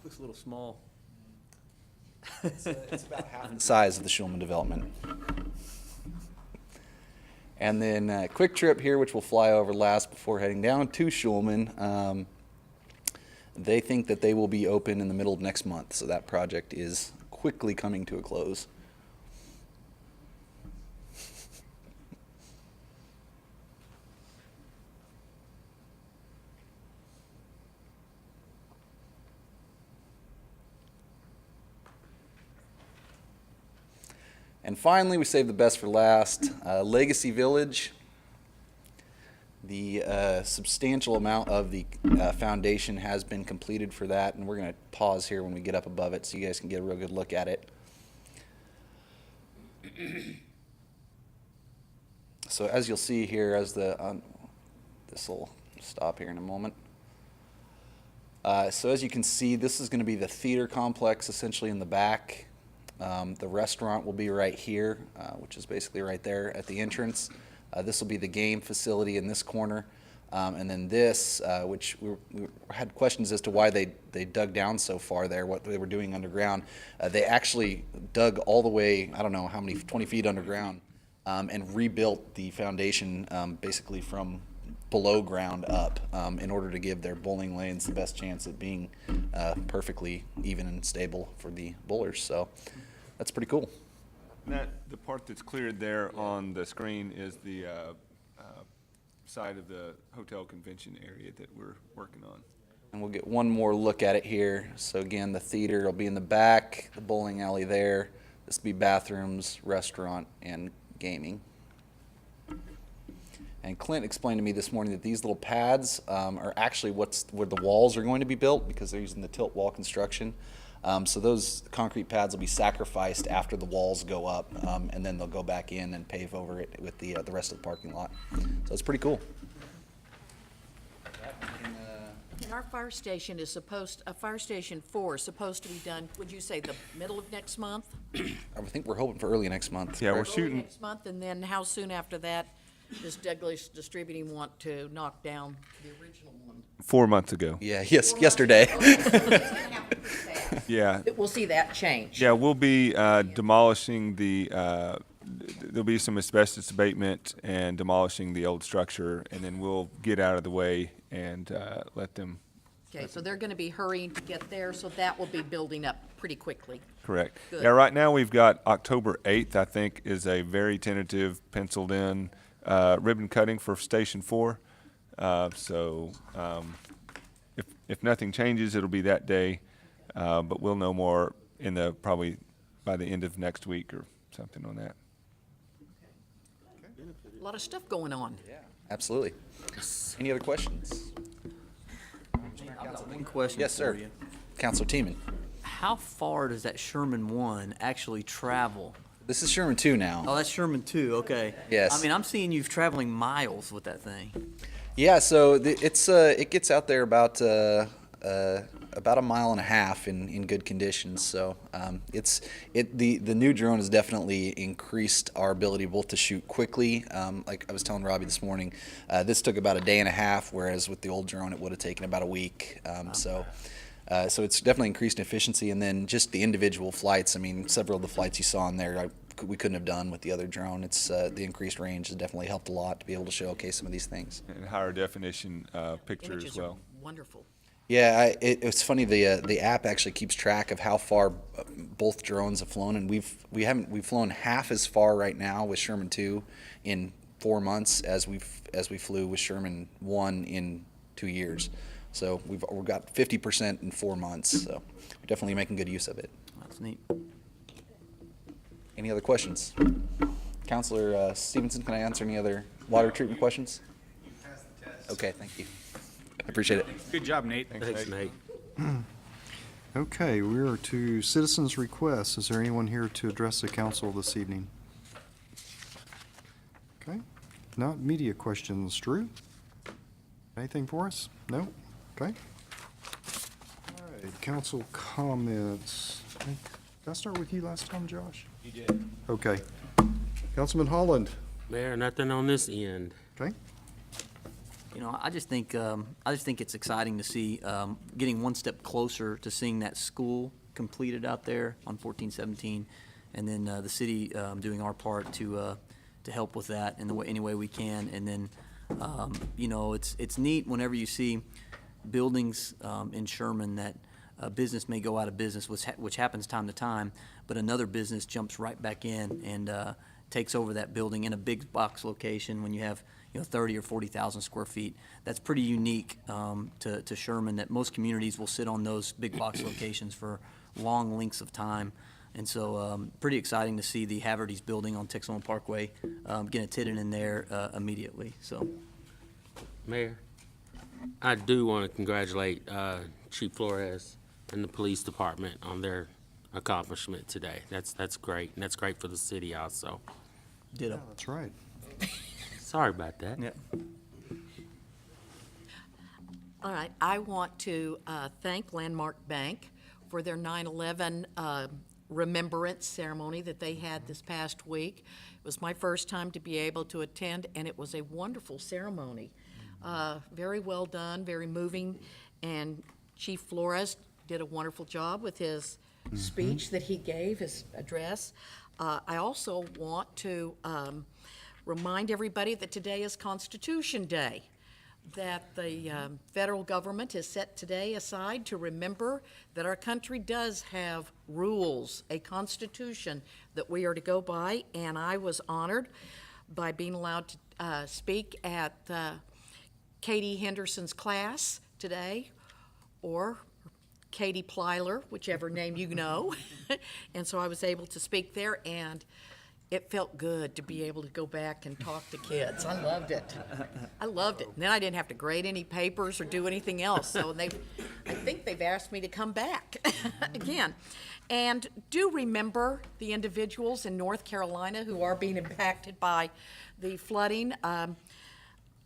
Looks a little small. It's about half the size of the Schulman development. And then Quick Trip here, which we'll fly over last before heading down to Schulman. They think that they will be open in the middle of next month, so that project is quickly coming to a close. And finally, we saved the best for last, Legacy Village. The substantial amount of the foundation has been completed for that, and we're going to pause here when we get up above it so you guys can get a real good look at it. So as you'll see here, as this will stop here in a moment. So as you can see, this is going to be the theater complex essentially in the back. The restaurant will be right here, which is basically right there at the entrance. This will be the game facility in this corner. And then this, which we had questions as to why they dug down so far there, what they were doing underground. They actually dug all the way, I don't know how many, 20 feet underground, and rebuilt the foundation basically from below ground up in order to give their bowling lanes the best chance at being perfectly even and stable for the bowlers. So that's pretty cool. The part that's cleared there on the screen is the side of the hotel convention area that we're working on. And we'll get one more look at it here. So again, the theater will be in the back, the bowling alley there. This will be bathrooms, restaurant, and gaming. And Clint explained to me this morning that these little pads are actually where the walls are going to be built because they're using the tilt wall construction. So those concrete pads will be sacrificed after the walls go up, and then they'll go back in and pave over it with the rest of the parking lot. So it's pretty cool. And our fire station is Fire Station 4 is supposed to be done, would you say, the middle of next month? I think we're hoping for early next month. Yeah, we're correct? shooting. Next month, and then how soon after that does Douglas Distributing want to knock down the original one? 4 months ago. Yeah, yes, yesterday. Yeah. We'll see that change. Yeah, we'll be demolishing there'll be some asbestos abatement and demolishing the old structure, and then we'll get out of the way and let them. Okay, so they're going to be hurrying to get there, so that will be building up pretty quickly. Correct. Good. Yeah, right now we've got October 8th, I think, is a very tentative penciled in ribbon cutting for Station 4. So if nothing changes, it'll be that day, but we'll know more probably by the end of next week or something on that. A lot of stuff going on. Absolutely. Any other questions? One question Yes, sir. for you. Counselor Teeman. How far does that Sherman 1 actually travel? This is Sherman 2 now. Oh, that's Sherman 2, okay. Yes. I mean, I'm seeing you traveling miles with that thing. Yeah, so it gets out there about a mile and a half in good conditions. So the new drone has definitely increased our ability both to shoot quickly. Like I was telling Robbie this morning, this took about a day and a half, whereas with the old drone it would have taken about a week. So it's definitely increased efficiency, and then just the individual flights. I mean, several of the flights you saw in there, we couldn't have done with the other drone. It's the increased range has definitely helped a lot to be able to showcase some of these things. And higher definition picture Images as well. are wonderful. Yeah, it's funny. The app actually keeps track of how far both drones have flown, and we've flown half as far right now with Sherman 2 in 4 months as we flew with Sherman 1 in 2 years. So we've got 50% in 4 months. So we're definitely making good use of it. That's neat. Any other questions? Counselor Stevenson, can I answer any other water treatment questions? You passed the test. Okay, thank you. I appreciate it. Good job, Nate. Thanks, Nate. Okay, we are to citizens' requests. Is there anyone here to address the council this evening? Okay, not media questions. Drew? Anything for us? No? Okay. All right, council comments. Did I start with you last time, Josh? You did. Okay. Councilman Holland? Mayor, nothing on this end. Okay. You know, I just think it's exciting to see getting one step closer to seeing that school completed out there on 1417, and then the city doing our part to help with that in any way we can. And then, you know, it's neat whenever you see buildings in Sherman that a business may go out of business, which happens time to time, but another business jumps right back in and takes over that building in a big box location when you have 30 or 40,000 square feet. That's pretty unique to Sherman, that most communities will sit on those big box locations for long lengths of time. And so pretty exciting to see the Haverty's building on Texoma Parkway get a tenant in there immediately. So, Mayor, I do want to congratulate Chief Flores and the police department on their accomplishment today. That's great, and that's great for the city also. ditto. Yeah, that's right. Sorry about that. Yeah. All right, I want to thank Landmark Bank for their 9/11 remembrance ceremony that they had this past week. It was my first time to be able to attend, and it was a wonderful ceremony. Very well done, very moving, and Chief Flores did a wonderful job with his speech that he gave, his address. I also want to remind everybody that today is Constitution Day, that the federal government has set today aside to remember that our country does have rules, a constitution that we are to go by, and I was honored by being allowed to speak at Katie Henderson's class today, or Katie Plyler, whichever name you know. And so I was able to speak there, and it felt good to be able to go back and talk to kids. I loved it. I loved it. And then I didn't have to grade any papers or do anything else. So I think they've asked me to come back again. And do remember the individuals in North Carolina who are being impacted by the flooding.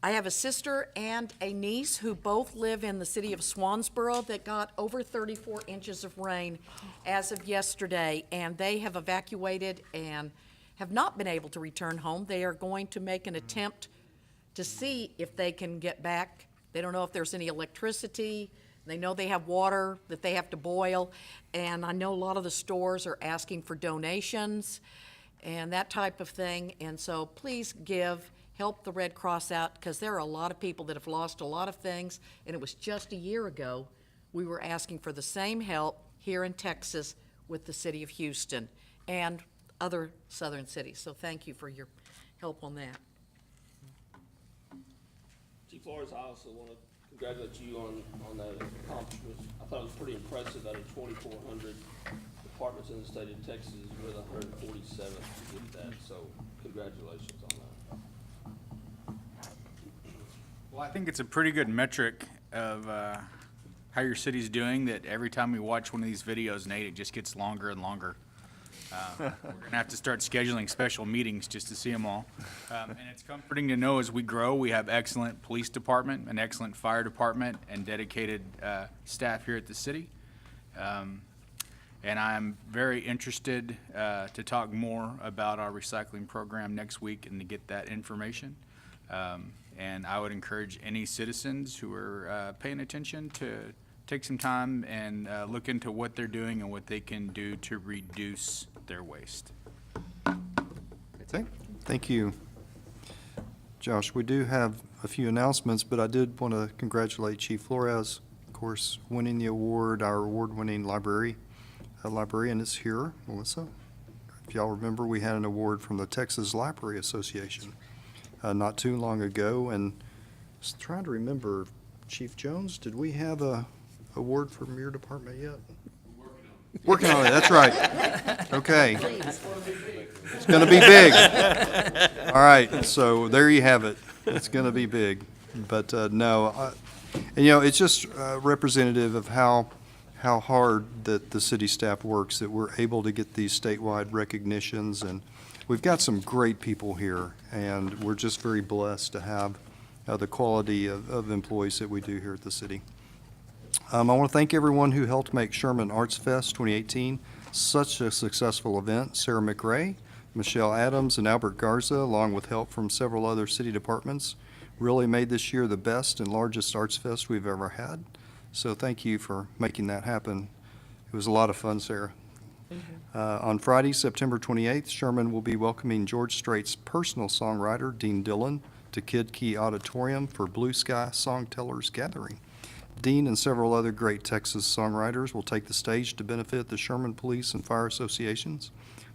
I have a sister and a niece who both live in the city of Swansboro that got over 34 inches of rain as of yesterday, and they have evacuated and have not been able to return home. They are going to make an attempt to see if they can get back. They don't know if there's any electricity. They know they have water that they have to boil, and I know a lot of the stores are asking for donations and that type of thing, and so please help the Red Cross out, because there are a lot of people that have lost a lot of things, and it was just a year ago we were asking for the same help here in Texas with the city of Houston and other southern cities. So thank you for your help on that. Chief Flores, I also want to congratulate you on that accomplishment. I thought it was pretty impressive that of 2,400 departments in the state of Texas, we're the 147th to get that, so congratulations on that. Well, I think it's a pretty good metric of how your city's doing, that every time we watch one of these videos, Nate, it just gets longer and longer. We're gonna have to start scheduling special meetings just to see them all. And it's comforting to know as we grow, we have excellent police department, an excellent fire department, and dedicated staff here at the city. And I'm very interested to talk more about our recycling program next week and to get that information. And I would encourage any citizens who are paying attention to take some time and look into what they're doing and what they can do to reduce their waste. Okay, thank you. Josh, we do have a few announcements, but I did want to congratulate Chief Flores, of course, winning the award. Our award-winning librarian is here, Melissa. If y'all remember, we had an award from the Texas Library Association not too long ago, and I was trying to remember, Chief Jones, did we have a award from your department yet? Working on it, that's right. Okay. It's going to be big. All right, so there you have it. It's going to be big. But no, and you know, it's just representative of how hard that the city staff works, that we're able to get these statewide recognitions. And we've got some great people here, and we're just very blessed to have the quality of employees that we do here at the city. I want to thank everyone who helped make Sherman Arts Fest 2018 such a successful event. Sarah McRae, Michelle Adams, and Albert Garza, along with help from several other city departments, really made this year the best and largest Arts Fest we've ever had. So thank you for making that happen. It was a lot of fun, Sarah. On Friday, September 28th, Sherman will be welcoming George Strait's personal songwriter, Dean Dillon, to Kid Key Auditorium for Blue Sky Songtellers Gathering. Dean and several other great Texas songwriters will take the stage to benefit the Sherman Police and Fire Associations.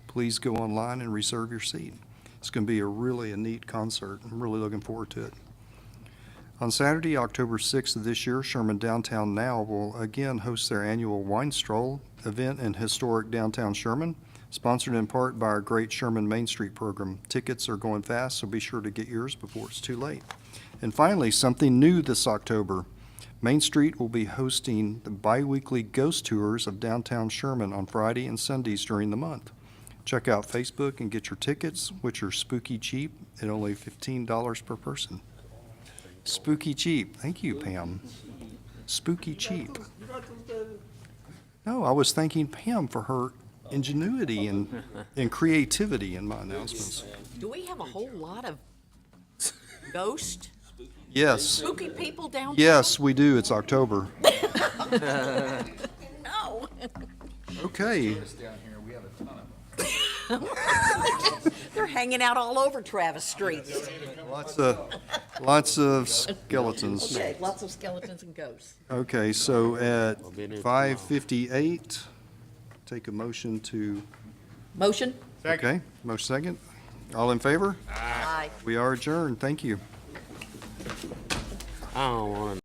Please go online and reserve your seat. It's going to be a neat concert. I'm really looking forward to it. On Saturday, October 6th of this year, Sherman Downtown Now will again host their annual Wine Stroll event in historic downtown Sherman, sponsored in part by our great Sherman Main Street program. Tickets are going fast, so be sure to get yours before it's too late. And finally, something new this October. Main Street will be hosting the bi-weekly ghost tours of downtown Sherman on Friday and Sundays during the month. Check out Facebook and get your tickets, which are spooky cheap at only $15 per person. Spooky cheap. Thank you, Pam. Spooky cheap. No, I was thanking Pam for her ingenuity and creativity in my announcements. Do we have a whole lot of ghost, Yes. spooky people down? Yes, we do. It's October. No. Okay. They're hanging out all over Travis Street. Lots of skeletons. Okay, lots of skeletons and ghosts. Okay, so at 5:58, take a motion to, Motion? okay, motion second. All in favor? Aye. We are adjourned. Thank you. I don't want to.